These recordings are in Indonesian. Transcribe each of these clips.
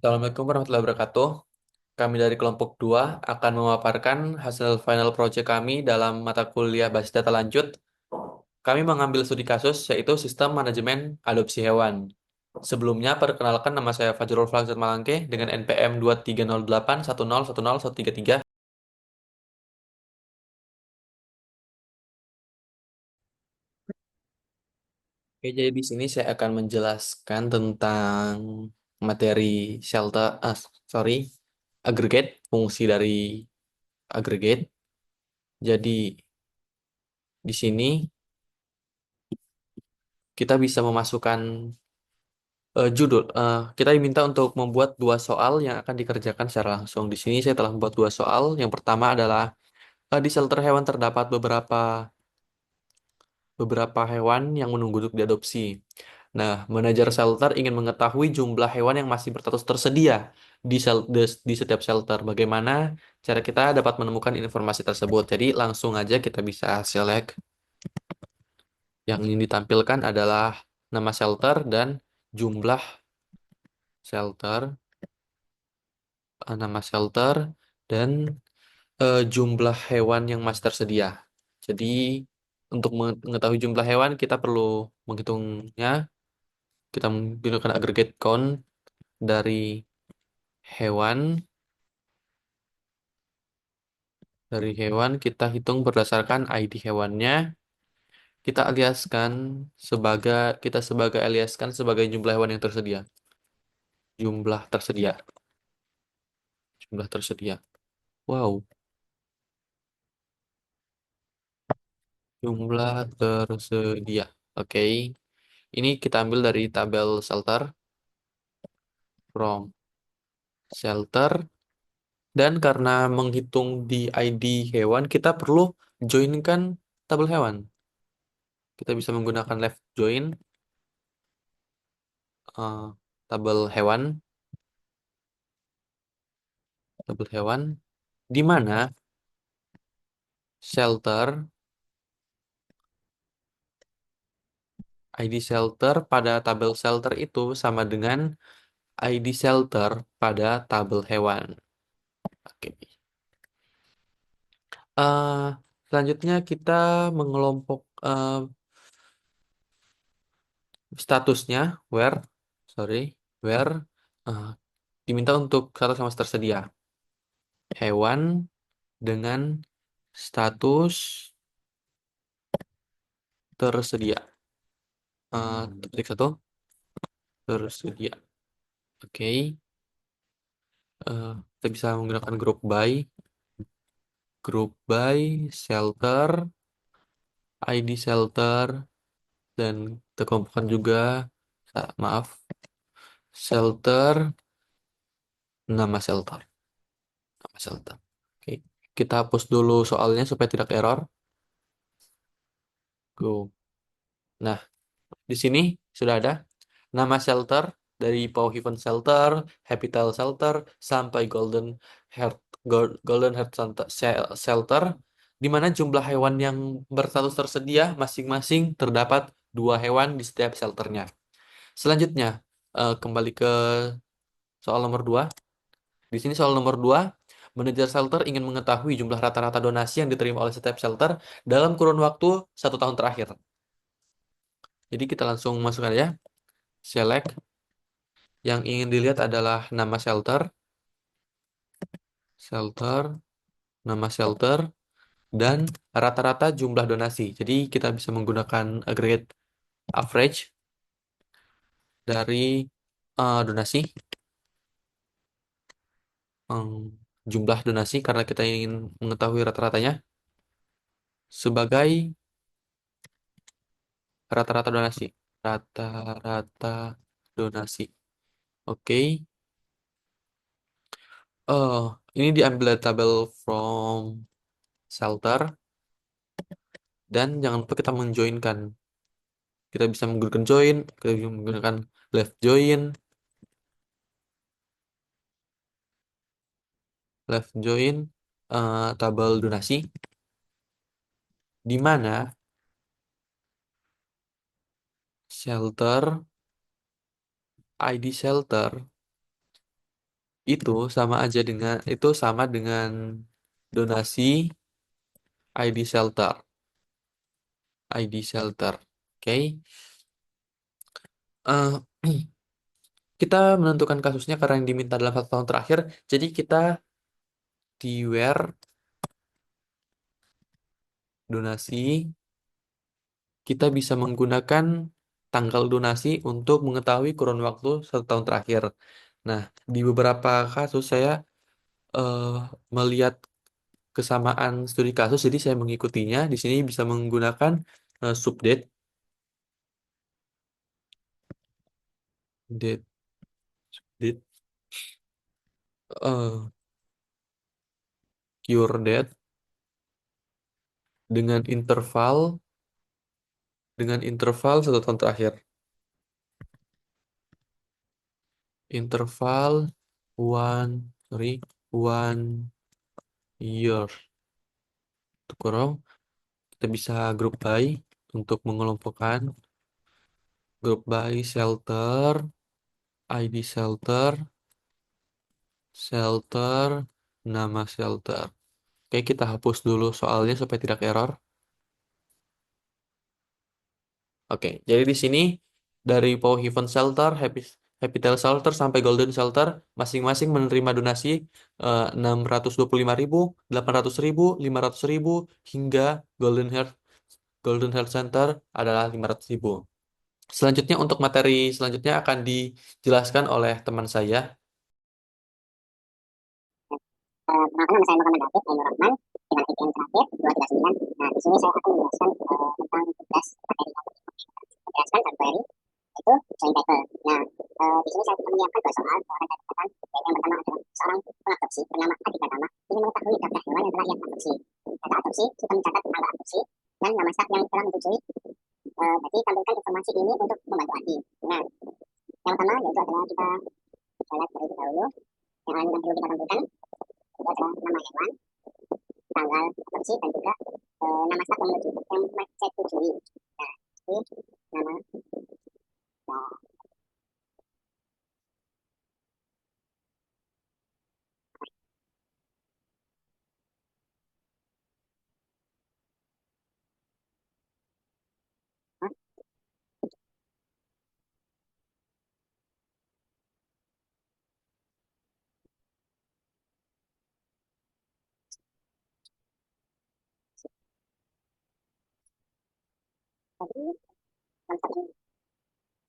Assalamualaikum warahmatullahi wabarakatuh. Kami dari kelompok 2 akan memaparkan hasil final project kami dalam mata kuliah basis data lanjut. Kami mengambil studi kasus yaitu sistem manajemen adopsi hewan. Sebelumnya, perkenalkan nama saya Fajrul Falzat Malangke dengan NPM 230810101133. Oke, jadi di sini saya akan menjelaskan tentang materi shelter, sorry, aggregate, fungsi dari aggregate. Jadi di sini kita bisa memasukkan judul. Kita diminta untuk membuat dua soal yang akan dikerjakan secara langsung. Di sini saya telah membuat dua soal. Yang pertama adalah di shelter hewan terdapat beberapa beberapa hewan yang menunggu untuk diadopsi. Nah, manajer shelter ingin mengetahui jumlah hewan yang masih berstatus tersedia di setiap shelter. Bagaimana cara kita dapat menemukan informasi tersebut? Jadi langsung aja kita bisa select. Yang ingin ditampilkan adalah nama shelter dan jumlah shelter, nama shelter, dan jumlah hewan yang masih tersedia. Jadi, untuk mengetahui jumlah hewan, kita perlu menghitungnya. Kita menggunakan aggregate count dari hewan. Dari hewan, kita hitung berdasarkan ID hewannya. Kita aliaskan kita sebagai aliaskan sebagai jumlah hewan yang tersedia. Jumlah tersedia. Jumlah tersedia. Wow, jumlah tersedia. Oke. Ini kita ambil dari tabel shelter from shelter, dan karena menghitung di ID hewan kita perlu joinkan tabel hewan. Kita bisa menggunakan left join eh, tabel hewan, di mana shelter ID shelter pada tabel shelter itu sama dengan ID shelter pada tabel hewan. Oke. Eh, Selanjutnya kita mengelompok statusnya where, sorry, where eh, diminta untuk status yang masih tersedia. Hewan dengan status tersedia. Titik satu, tersedia. Oke. Kita bisa menggunakan group by shelter, ID shelter, dan kita kelompokkan juga, maaf, shelter, nama shelter, nama shelter. Oke. Kita hapus dulu soalnya supaya tidak error. Go. Nah, di sini sudah ada nama shelter dari Pauheven Shelter, Habitat Shelter, sampai Golden Heart Shelter, di mana jumlah hewan yang berstatus tersedia masing-masing terdapat dua hewan di setiap shelternya. Selanjutnya, kembali ke soal nomor 2. Di sini soal nomor 2, manajer shelter ingin mengetahui jumlah rata-rata donasi yang diterima oleh setiap shelter dalam kurun waktu 1 tahun terakhir. Jadi kita langsung masukkan ya. Select. Yang ingin dilihat adalah nama shelter, nama shelter, dan rata-rata jumlah donasi. Jadi kita bisa menggunakan aggregate average dari donasi, em, jumlah donasi karena kita ingin mengetahui rata-ratanya sebagai rata-rata donasi. Rata-rata donasi. Oke. Eh, ini diambil dari tabel from shelter, dan jangan lupa kita menjoinkan. Kita bisa menggunakan join, kita bisa menggunakan left join tabel donasi, di mana shelter ID shelter itu sama dengan donasi ID shelter. ID shelter. Oke. Eh, kita menentukan kasusnya karena yang diminta dalam 1 tahun terakhir. Jadi kita di where donasi, kita bisa menggunakan tanggal donasi untuk mengetahui kurun waktu 1 tahun terakhir. Nah, di beberapa kasus saya eh, melihat kesamaan studi kasus, jadi saya mengikutinya. Di sini bisa menggunakan subdate, date, date, eh, cure date dengan interval 1 tahun terakhir. Interval sorry, 1 year. Kurang, kita bisa group by untuk mengelompokkan group by shelter, ID shelter, shelter, nama shelter. Oke, kita hapus dulu soalnya supaya tidak error. Oke, jadi di sini dari Powhaven Shelter, Happy Tail Shelter sampai Golden Shelter masing-masing menerima donasi 625.000, 800.000, 500.000 hingga Golden Health Center adalah 500.000. Selanjutnya untuk materi selanjutnya akan dijelaskan oleh teman saya. Perkenalkan, nama saya Muhammad David Ainur Rahman dengan IPN terakhir 239. Nah, di sini saya akan menjelaskan tentang tugas materi yang menjelaskan satu query itu join title. Nah, di sini saya menyiapkan 2 soal yang saya katakan, yaitu yang pertama adalah seorang pengadopsi bernama Adi Pratama ingin mengetahui daftar hewan yang telah ia adopsi. Data adopsi sudah mencatat tanggal adopsi dan nama stat yang telah menyetujui. Berarti tampilkan informasi ini untuk membantu Adi. Nah, yang pertama yaitu adalah kita lihat terlebih dahulu yang perlu kita tampilkan itu adalah nama hewan, tanggal adopsi dan juga nama stat yang menyetujui. Nah, ini nama. Nah, tadi konsepnya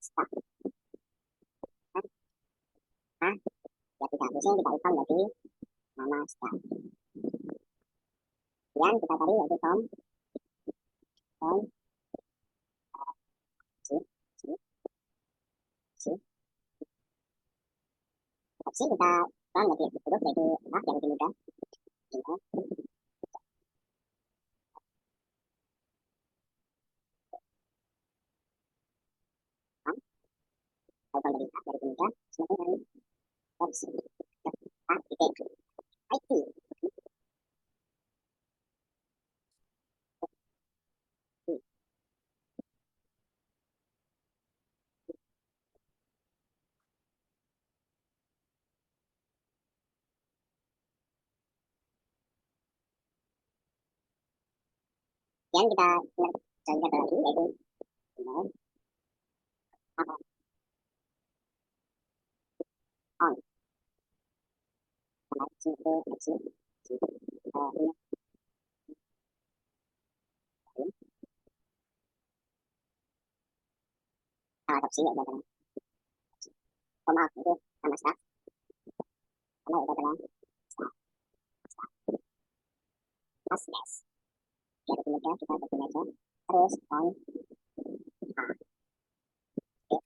stat. Nah, ya kita hapusin, kita ubah menjadi nama stat. Kemudian kita cari yaitu Tom, si, si, si. Opsi kita ubah menjadi huruf yaitu A yang lebih mudah. Email, Tom, ubah menjadi A yang lebih mudah. Semakin dari opsi A, titik, IT. Kemudian kita cari data lagi yaitu email, apa, on, sama si itu, si, ini, opsi yaitu adalah, oh maaf, itu nama stat, sama itu adalah stat, plus dash. Biar lebih mudah kita bikin aja. Terus on, A, oke,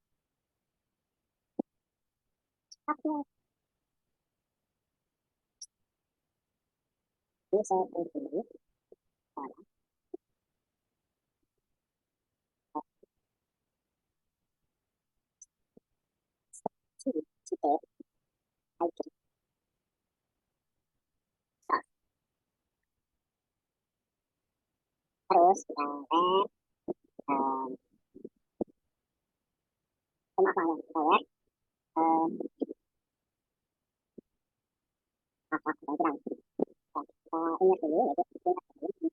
statnya bisa ini, si, si, IT, stat. Terus kita add maaf ya, kita add kurang. Nah, kita ingat dulu yaitu ingat dulu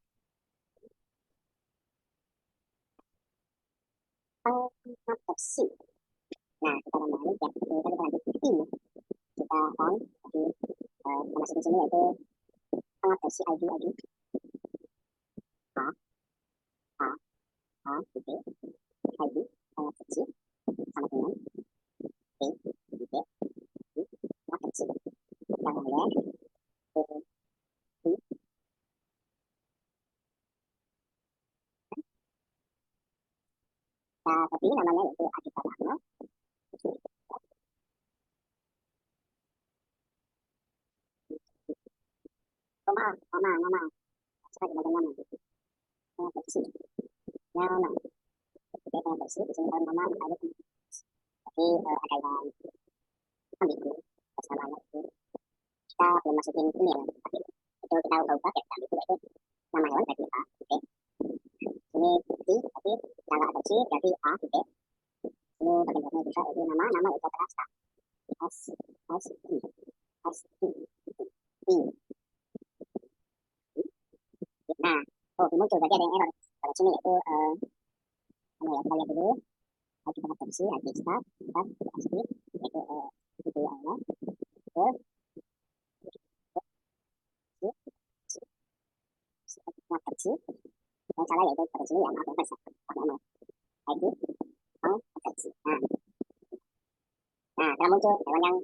pengadopsi. Nah, kita kembali ya, kita lanjut I. Kita on di kita masukin sini yaitu pengadopsi ID A A A B ID pengadopsi sama dengan B B pengadopsi. Kita lihat tapi namanya yaitu Adi Pratama. Nama saya di bagian nama pengadopsi nama oke pengadopsi di sini kalau nama ada tapi ada yang ambigu atas namanya itu kita belum masukin ini ya tapi itu kita ubah ya ambigu itu nama hewan berarti A oke ini I tapi kalau adopsi berarti A gitu ini bagian belakangnya juga itu nama itu adalah S S I S I nah muncul tadi ada yang error pada sini yaitu apa ya kita lihat dulu kita adopsi lagi start pasti yaitu itu awal ke adopsi yang salah yaitu pada sini ya maaf ya pakai nama ID adopsi nah telah muncul hewan yang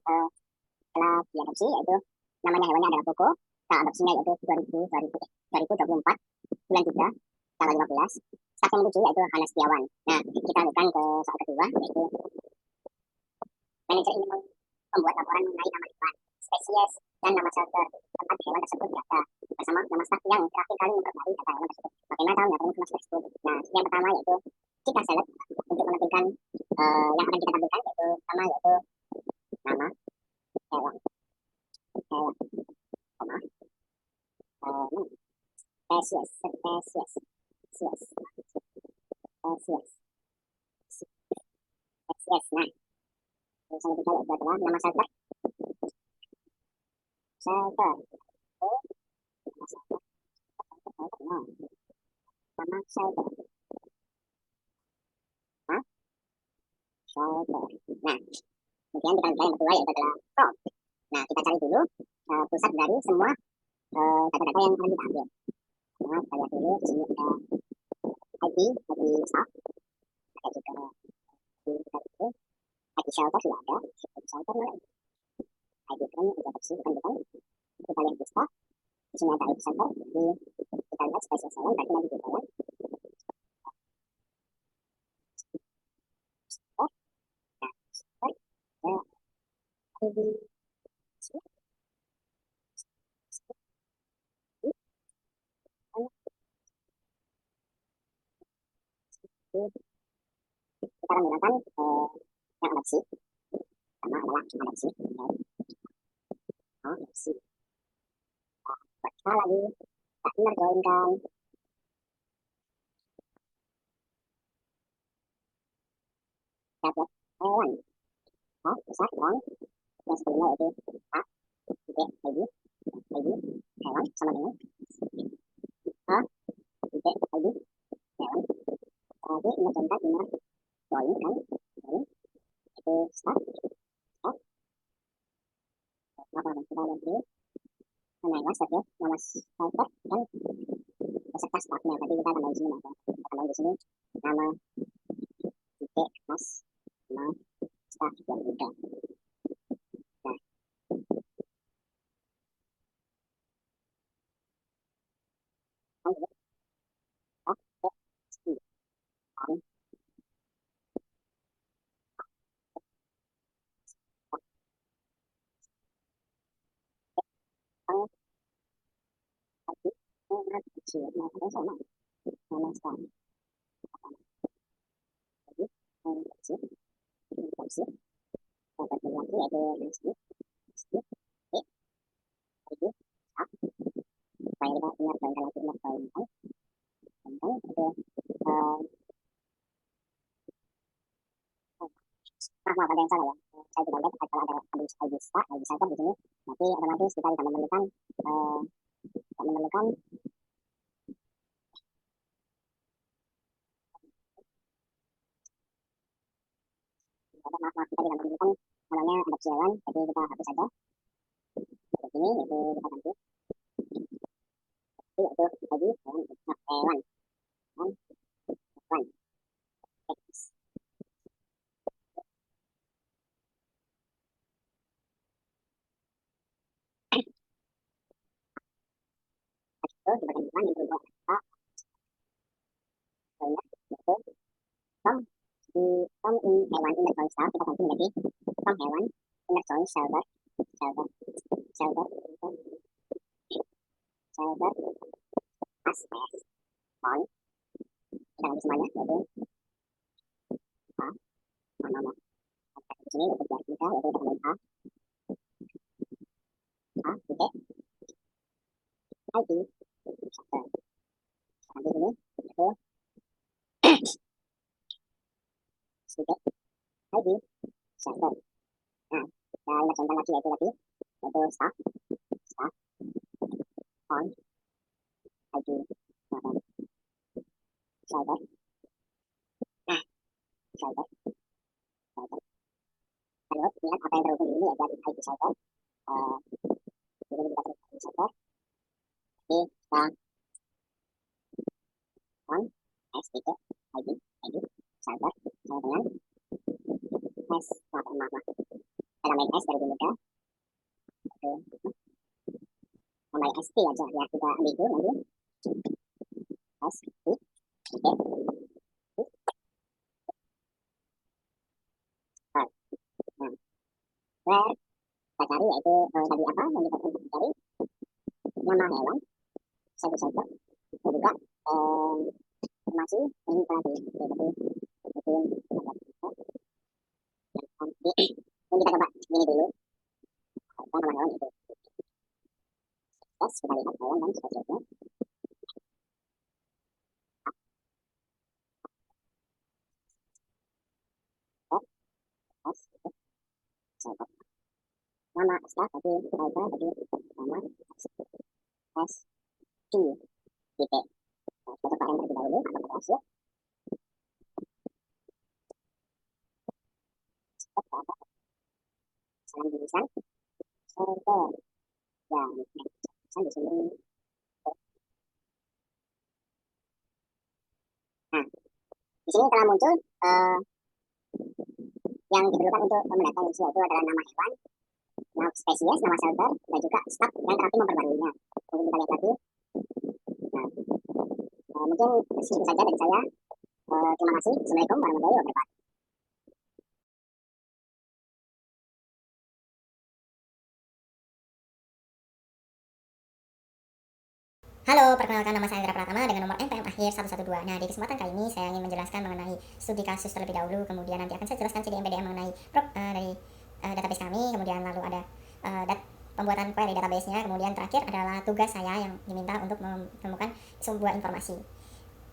telah diadopsi yaitu namanya hewannya adalah Koko kita adopsinya yaitu 2024 bulan 3 tanggal 15 staff yang muncul yaitu Hana Setiawan. Nah kita lanjutkan ke soal kedua yaitu manajer ini membuat laporan mengenai nama hewan, spesies, dan nama shelter tempat hewan tersebut berada bersama nama staf yang terakhir kali memperbarui data hewan tersebut. Bagaimana cara mendapatkan informasi tersebut? Nah, yang pertama yaitu kita select untuk menampilkan yang akan kita tampilkan yaitu pertama yaitu nama hewan, koma, spesies, Nah, misalnya kita lihat adalah nama shelter, oh, nama shelter, nama shelter, shelter. Nah, kemudian kita lihat yang kedua yaitu adalah from. Nah, kita cari dulu pusat dari semua data-data yang akan kita ambil. Nah, kita lihat dulu di sini ada ID staff, ada juga ID shelter sudah ada, ID shelter mana? ID kan juga bersih bukan. Kita lihat di staff, di sini ada ID shelter, kita lihat spesies hewan berarti lagi juga ya. Kita akan menggunakan yang adopsi sama adalah adopsi baca lagi tak benar joinkan dapat hewan pusat dan yang sebelumnya yaitu A ID hewan sama dengan A ID hewan lagi benar joinkan benar join kan itu start apa kita lihat dulu nama start ya nama shelter dan beserta staffnya tadi kita tambah di sini kita tambah di sini nama mas nama staff yang udah nah kecil nah ada sama nama staff jadi kecil kecil dapat lagi yaitu masjid masjid itu supaya kita ingat dan kalau ingat tentang itu maaf ada yang salah ya saya tidak lihat kalau ada ID ID start di sini Berarti otomatis kita bisa memerlukan uh, memerlukan maaf maaf kita tidak memerlukan namanya adopsi hewan, jadi kita hapus saja di sini, itu kita ganti yaitu tadi hewan hewan hewan hewan X. Itu sebagai hewan yang berbuat apa yaitu from di from in hewan inner choice kita ganti menjadi from hewan inner choice shelter shelter shelter shelter as on kita ganti semuanya yaitu a nama di sini untuk biar kita yaitu kita ganti a titik id shelter nanti ini itu titik id shelter. Nah, dan contoh lagi yaitu staff staff on id shelter. Nah, shelter shelter terus lihat apa yang terhubung ini yaitu id shelter. Jadi kita terus id shelter di kita on s titik id id shelter sama dengan s maaf tambahin s dari dulu itu tambahin st aja ya kita ambil dulu nanti s titik nah where kita cari yaitu tadi apa yang kita cari nama hewan satu shelter dan juga informasi yang tadi yaitu yang kita coba ini dulu nama hewan itu yes kita lihat hewan dan spesiesnya yes shelter nama staff tadi kita ubah tadi nama s t titik kita coba yang terlebih dahulu atau berhasil salam tulisan shelter dan tulisan di sini. Nah, di sini telah muncul yang diperlukan untuk mendatangi yaitu adalah nama hewan, nama spesies, nama shelter, dan juga staff yang terakhir memperbaruinya. Kemudian kita lihat lagi. Nah, mungkin segitu saja dari saya. Terima kasih. Assalamualaikum warahmatullahi wabarakatuh. Halo, perkenalkan nama saya Indra Pratama dengan nomor NPM akhir 112. Nah, di kesempatan kali ini saya ingin menjelaskan mengenai studi kasus terlebih dahulu, kemudian nanti akan saya jelaskan CDM PDM mengenai dari database kami, kemudian lalu ada pembuatan query database-nya, kemudian terakhir adalah tugas saya yang diminta untuk menemukan sebuah informasi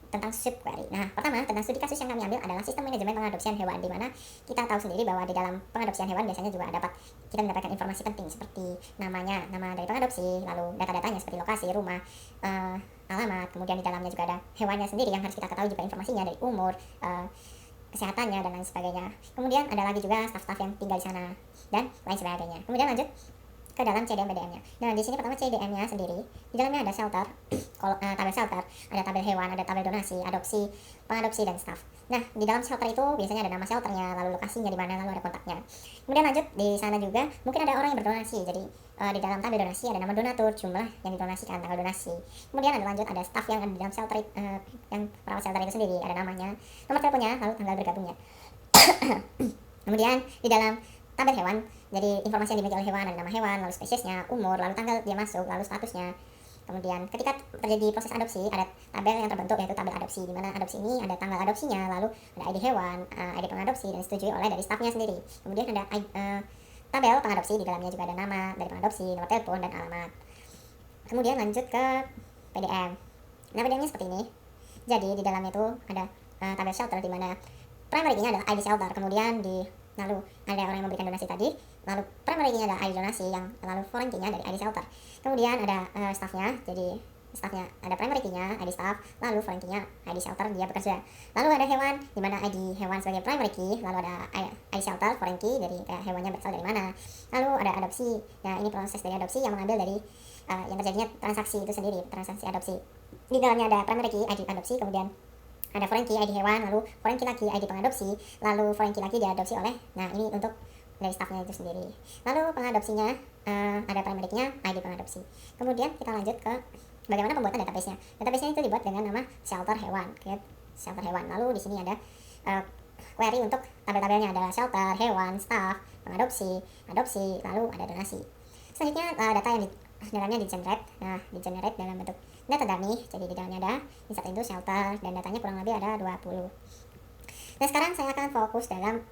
tentang subquery. Nah, pertama tentang studi kasus yang kami ambil adalah sistem manajemen pengadopsian hewan, di mana kita tahu sendiri bahwa di dalam pengadopsian hewan biasanya juga kita mendapatkan informasi penting seperti namanya, nama dari pengadopsi, lalu data-datanya seperti lokasi, rumah, alamat, kemudian di dalamnya juga ada hewannya sendiri yang harus kita ketahui juga informasinya dari umur, kesehatannya dan lain sebagainya. Kemudian ada lagi juga staf-staf yang tinggal di sana dan lain sebagainya. Kemudian lanjut ke dalam CDM PDM-nya. Nah, di sini pertama CDM-nya sendiri, di dalamnya ada shelter, tabel shelter, ada tabel hewan, ada tabel donasi, adopsi, pengadopsi dan staff. Nah, di dalam shelter itu biasanya ada nama shelternya, lalu lokasinya di mana, lalu ada kontaknya. Kemudian lanjut di sana juga mungkin ada orang yang berdonasi. Jadi di dalam tabel donasi ada nama donatur, jumlah yang didonasikan, tanggal donasi. Kemudian ada lanjut ada staff yang ada di dalam shelter yang perawat shelter itu sendiri, ada namanya, nomor teleponnya, lalu tanggal bergabungnya. Kemudian di dalam tabel hewan, jadi informasi yang dimiliki oleh hewan, ada nama hewan, lalu spesiesnya, umur, lalu tanggal dia masuk, lalu statusnya. Kemudian ketika terjadi proses adopsi, ada tabel yang terbentuk yaitu tabel adopsi, di mana adopsi ini ada tanggal adopsinya, lalu ada ID hewan, ID pengadopsi dan disetujui oleh dari stafnya sendiri. Kemudian ada tabel pengadopsi, di dalamnya juga ada nama dari pengadopsi, nomor telepon dan alamat. Kemudian lanjut ke PDM. Nah, PDM-nya seperti ini. Jadi di dalamnya itu ada tabel shelter, di mana primary key-nya adalah ID shelter, kemudian di lalu ada orang yang memberikan donasi tadi, lalu primary key-nya ada ID donasi, yang lalu foreign key-nya dari ID shelter. Kemudian ada staff-nya, jadi staff-nya ada primary key-nya ID staff, lalu foreign key-nya ID shelter, dia bekerja. Lalu ada hewan, di mana ID hewan sebagai primary key, lalu ada ID shelter, foreign key, dari kayak hewannya berasal dari mana. Lalu ada adopsi, nah ini proses dari adopsi yang mengambil dari yang terjadinya transaksi itu sendiri, transaksi adopsi. Di dalamnya ada primary key ID adopsi, kemudian ada foreign key ID hewan, lalu foreign key lagi ID pengadopsi, lalu foreign key lagi diadopsi oleh, nah ini untuk dari staffnya itu sendiri. Lalu pengadopsinya ada primary key-nya ID pengadopsi. Kemudian kita lanjut ke bagaimana pembuatan database-nya. Database-nya itu dibuat dengan nama shelter hewan, shelter hewan. Lalu di sini ada query untuk tabel-tabelnya, ada shelter, hewan, staff, pengadopsi, adopsi, lalu ada donasi. Selanjutnya data yang di dalamnya di-generate. Nah, di-generate dalam bentuk data dummy. Jadi di dalamnya ada insert into shelter dan datanya kurang lebih ada 20. Nah, sekarang saya akan fokus dalam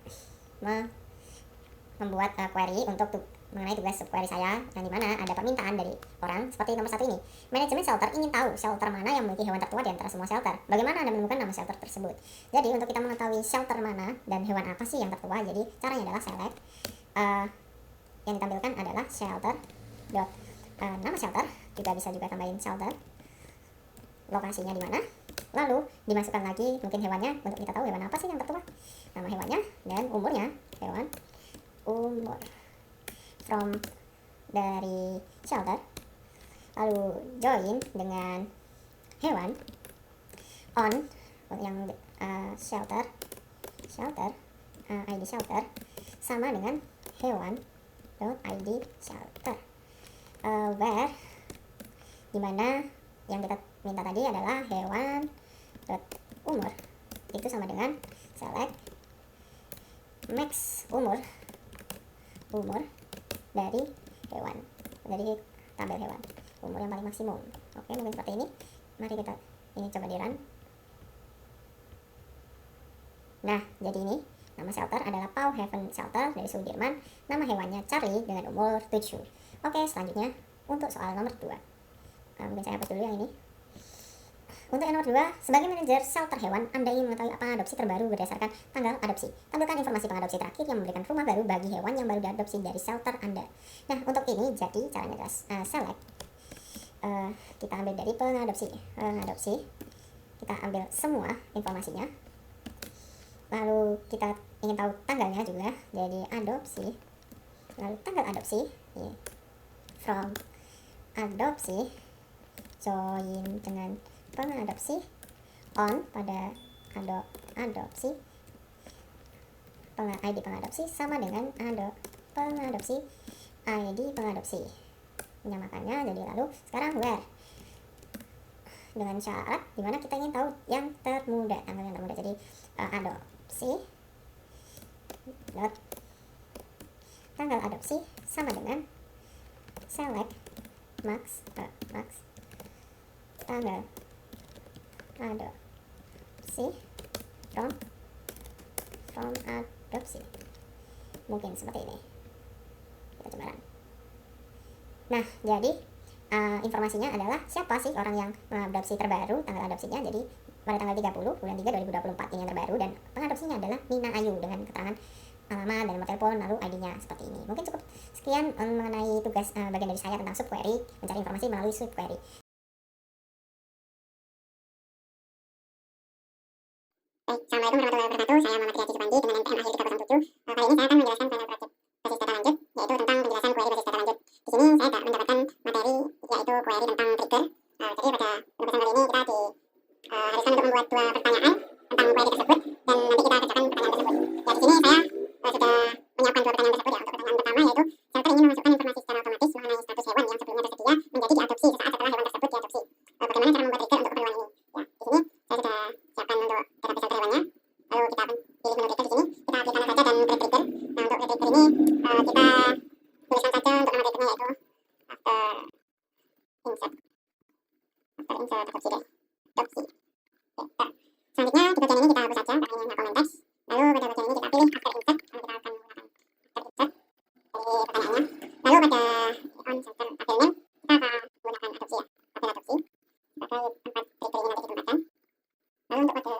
membuat query untuk mengenai tugas subquery saya, yang dimana ada permintaan dari orang seperti nomor 1 ini. Manajemen shelter ingin tahu shelter mana yang memiliki hewan tertua di antara semua shelter. Bagaimana Anda menemukan nama shelter tersebut? Jadi untuk kita mengetahui shelter mana dan hewan apa sih yang tertua, jadi caranya adalah select. Yang ditampilkan adalah shelter dot nama shelter, juga bisa juga tambahin shelter, lokasinya di mana, lalu dimasukkan lagi mungkin hewannya untuk kita tahu hewan apa sih yang tertua, nama hewannya dan umurnya, hewan umur from dari shelter, lalu join dengan hewan on yang shelter ID shelter sama dengan hewan dot ID shelter. Where dimana yang kita minta tadi adalah hewan dot umur, itu sama dengan select max umur dari hewan, dari tabel hewan, umur yang paling maksimum. Oke, mungkin seperti ini. Mari kita ini coba di run. Nah, jadi ini nama shelter adalah Paw Haven Shelter dari Sudirman, nama hewannya Charlie dengan umur 7. Oke, selanjutnya untuk soal nomor 2. Mungkin saya hapus dulu yang ini. Untuk yang nomor 2, sebagai manajer shelter hewan, Anda ingin mengetahui apa adopsi terbaru berdasarkan tanggal adopsi. Tampilkan informasi pengadopsi terakhir yang memberikan rumah baru bagi hewan yang baru diadopsi dari shelter Anda. Nah, untuk ini jadi caranya adalah select. Kita ambil dari pengadopsi. Kita ambil semua informasinya. Lalu kita ingin tahu tanggalnya juga, jadi adopsi. Lalu tanggal adopsi, from adopsi, join dengan pengadopsi, on pada adopsi, ID pengadopsi sama dengan pengadopsi, ID pengadopsi. Menyamakannya, jadi lalu sekarang where dengan syarat dimana kita ingin tahu yang termuda, tanggal yang termuda. Jadi adopsi dot tanggal adopsi sama dengan select max tanggal adopsi from adopsi. Mungkin seperti ini. Kita coba run. Nah, jadi informasinya adalah siapa sih orang yang mengadopsi terbaru, tanggal adopsinya jadi pada tanggal 30 bulan 3 2024 ini yang terbaru, dan pengadopsinya adalah Nina Ayu dengan keterangan alamat dan nomor telepon, lalu ID-nya seperti ini. Mungkin cukup sekian mengenai tugas bagian dari saya tentang subquery, mencari informasi melalui subquery. Baik, Assalamualaikum warahmatullahi wabarakatuh. Saya Muhammad Riyadi Supandi dengan NPM akhir 307. Kali ini saya akan menjelaskan tentang project basis data lanjut, yaitu tentang penjelasan query basis data lanjut. Di sini saya tak mendapatkan materi, yaitu query tentang trigger. Jadi pada pembahasan kali ini kita diharuskan untuk membuat 2 pertanyaan tentang query tersebut, dan nanti kita kerjakan pertanyaan tersebut. Ya, di sini saya sudah menyiapkan 2 pertanyaan tersebut. Ya, untuk pertanyaan pertama yaitu shelter ingin memasukkan informasi secara otomatis mengenai status hewan yang sebelumnya tersedia menjadi diadopsi sesaat setelah hewan tersebut diadopsi. Bagaimana cara membuat trigger untuk keperluan ini? Ya, di sini saya sudah siapkan untuk database shelter hewannya. Lalu kita pilih menu trigger di sini, kita klik kanan saja dan klik trigger. Nah, untuk klik trigger ini kita tuliskan saja untuk nama triggernya yaitu after insert adopsi deh. Adopsi. Oke, selanjutnya di bagian ini kita hapus saja karena ini nggak komen teks. Lalu pada bagian ini kita pilih after insert, karena kita akan menggunakan after insert dari pertanyaannya. Lalu pada on shelter after name kita akan menggunakan adopsi ya, tabel adopsi sebagai tempat trigger ini nanti ditempatkan. Lalu untuk pada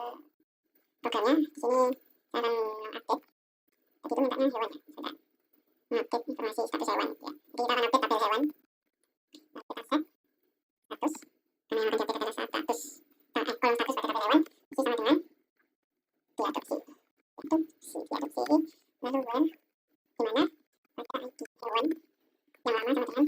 programnya di sini saya akan update. Tadi itu mintanya update informasi status hewan ya. Jadi kita akan update tabel hewan. Nah, kita set status. Karena yang akan diupdate adalah status kolom status pada tabel hewan isi sama dengan diadopsi. Diadopsi. Lalu bulan di mana pada ID hewan yang lama sama dengan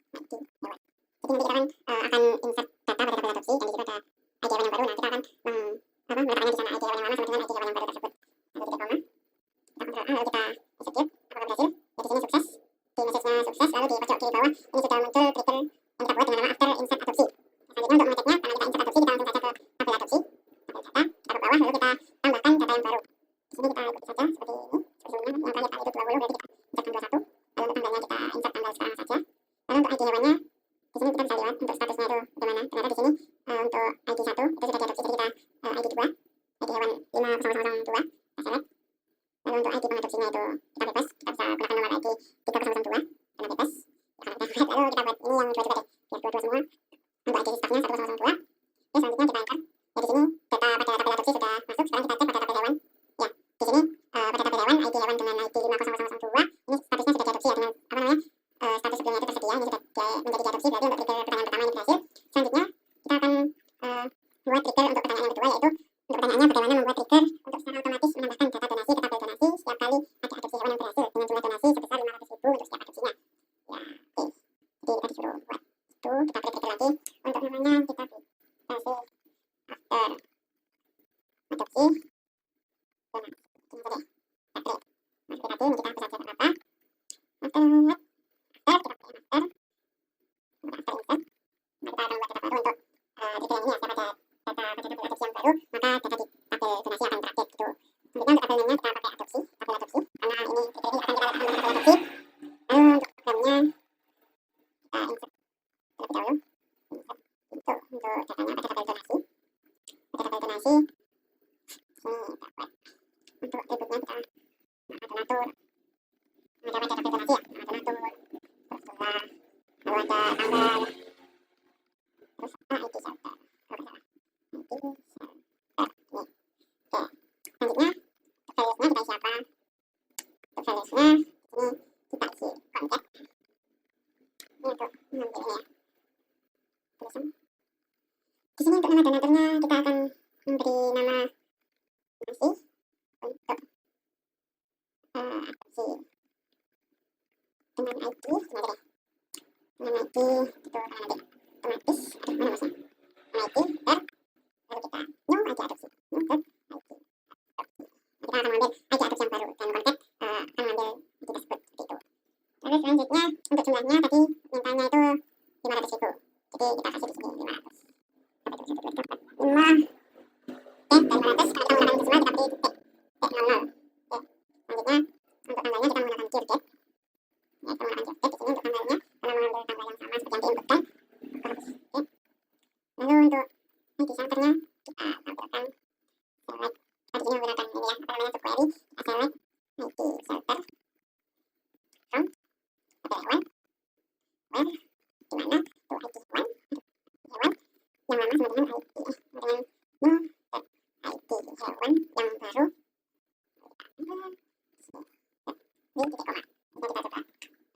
ID hewan. Jadi nanti kita akan insert data pada tabel adopsi dan di situ ada ID hewan yang baru. Nah, kita akan meletakkannya di sana ID hewan yang lama sama dengan ID hewan yang baru tersebut. Lalu titik koma. Kita Ctrl A lalu kita execute. Apakah berhasil? Ya, di sini sukses. Di message-nya sukses. Lalu di pojok kiri bawah ini sudah muncul trigger yang kita buat dengan nama after insert adopsi. Selanjutnya untuk mengeceknya, karena kita insert adopsi, kita langsung saja ke tabel adopsi, tabel data, taruh bawah, lalu kita tambahkan data yang baru. Di sini kita ikuti saja seperti ini, seperti sebelumnya. Yang terakhir tadi itu 20, berarti kita insert tanggal 1. Lalu untuk tanggalnya kita insert tanggal sekarang saja. Lalu untuk ID hewannya, di sini kita bisa lihat untuk statusnya itu bagaimana. Ternyata di sini untuk ID 1 itu sudah diadopsi, jadi kita ID 2, ID hewan 50002, kita select. Lalu untuk ID pengadopsinya itu kita bebas, kita bisa gunakan nomor ID 3002 karena bebas. Lalu kita buat ini yang dua juga deh, biar dua-dua semua. Untuk ID staffnya 1002. Oke, selanjutnya kita enter. Ya, di sini data pada tabel adopsi sudah masuk. Sekarang kita cek pada tabel hewan. Ya, di sini pada tabel hewan ID hewan dengan ID 50002 ini statusnya sudah diadopsi ya, dengan apa namanya status sebelumnya itu tersedia, ini sudah menjadi diadopsi, berarti untuk trigger pertanyaan pertama ini berhasil. Selanjutnya kita akan buat trigger untuk pertanyaan yang kedua, yaitu untuk pertanyaannya bagaimana membuat trigger untuk secara otomatis menambahkan data donasi ke tabel donasi setiap kali ada adopsi hewan yang berhasil dengan jumlah donasi sebesar 500.000 untuk setiap adopsinya. Ya, oke. Jadi kita disuruh buat itu, kita klik trigger lagi. Untuk namanya kita kasih after adopsi donasi. Ini saja. Kita klik. Masuk tadi, ini kita bisa cek apa. After what? After, kita pilih after. After insert. Nah, kita akan buat data baru untuk trigger yang ini ya, setiap ada data pada tabel adopsi yang baru, maka data di tabel donasi akan terupdate gitu. Selanjutnya untuk tabel namanya kita pakai adopsi, tabel adopsi, karena ini trigger ini akan kita letakkan pada tabel adopsi. Lalu untuk programnya kita insert terlebih dahulu. Insert itu untuk datanya pada tabel donasi. Pada tabel donasi sini kita buat untuk attributnya kita ada natur, ada pada tabel donasi ya, ada natur, terus jumlah, lalu ada tanggal, terus ID shelter. Selanjutnya values-nya kita isi apa? Untuk values-nya ini kita isi kontak. Ini untuk mengambil ini ya, tulisan. Di sini untuk nama donaturnya kita akan memberi nama donasi untuk adopsi dengan ID sebenarnya deh. Dengan ID itu karena nanti otomatis, mana masnya? ID ter, lalu kita new ID adopsi, new ter ID adopsi. Kita akan mengambil ID adopsi yang baru dan kontak akan mengambil ID tersebut seperti itu. Terus selanjutnya untuk jumlahnya tadi mintanya itu 500.000. Jadi kita kasih di sini 500. Sampai itu 1, 2, 3, 4, 5. Oke, dari 500 kalau kita menggunakan itu semua kita beri titik, titik 00. Oke, selanjutnya untuk tanggalnya kita menggunakan gear date. Ya, kita menggunakan gear date di sini untuk tanggalnya karena mengambil tanggal yang sama seperti yang diinputkan. Oke. Lalu untuk ID shelternya kita tampilkan select. Di sini menggunakan ini ya, apa namanya subquery. Kita select ID shelter from tabel hewan where di mana itu ID hewan yang lama sama dengan ID dengan new ID hewan yang baru. Ini titik koma. Kita coba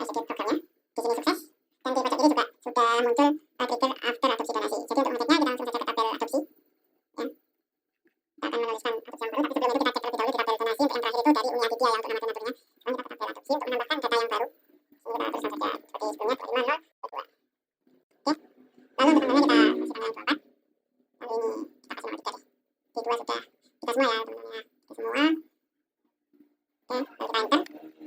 execute programnya. Di sini sukses. Dan di pojok kiri juga sudah muncul trigger after adopsi donasi. Jadi untuk mengeceknya kita langsung saja ke tabel adopsi. Ya. Kita akan menuliskan adopsi yang baru, tapi sebelum itu kita cek terlebih dahulu di tabel donasi untuk yang terakhir itu dari Umi Aditya ya untuk nama donaturnya. Sekarang kita ke tabel adopsi untuk menambahkan data yang baru. Sini kita tuliskan saja seperti sebelumnya 250 2. Oke. Lalu untuk tanggalnya kita kasih tanggal yang 24. Lalu ini kita kasih nomor 3 deh. Di 2 sudah kita semua ya teman-teman ya. Kita semua. Oke, lalu kita enter.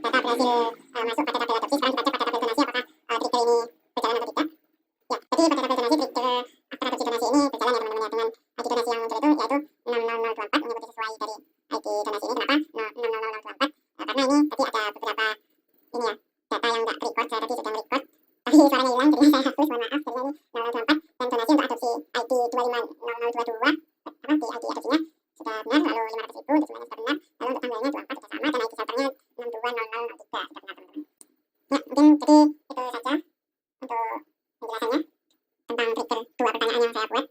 Data berhasil masuk pada tabel adopsi. Sekarang kita cek pada tabel donasi apakah trigger ini berjalan atau tidak. Ya, jadi pada tabel donasi trigger after adopsi donasi ini berjalan ya teman-teman ya, dengan ID donasi yang muncul itu yaitu 60024 mengikuti sesuai dari ID donasi ini. Kenapa 60024? Karena ini tadi ada beberapa ini ya data yang nggak record. Saya tadi sudah merecord tapi suaranya hilang jadi saya hapus, mohon maaf. Jadi ini 624 dan donasi untuk adopsi ID 250022 apa di ID adopsinya sudah benar, lalu 500.000 untuk semuanya sudah benar, lalu untuk tanggalnya 24 sudah sama dan ID shelternya 620003 sudah benar teman-teman. Ya, mungkin jadi itu saja untuk penjelasannya tentang trigger 2 pertanyaan yang saya buat.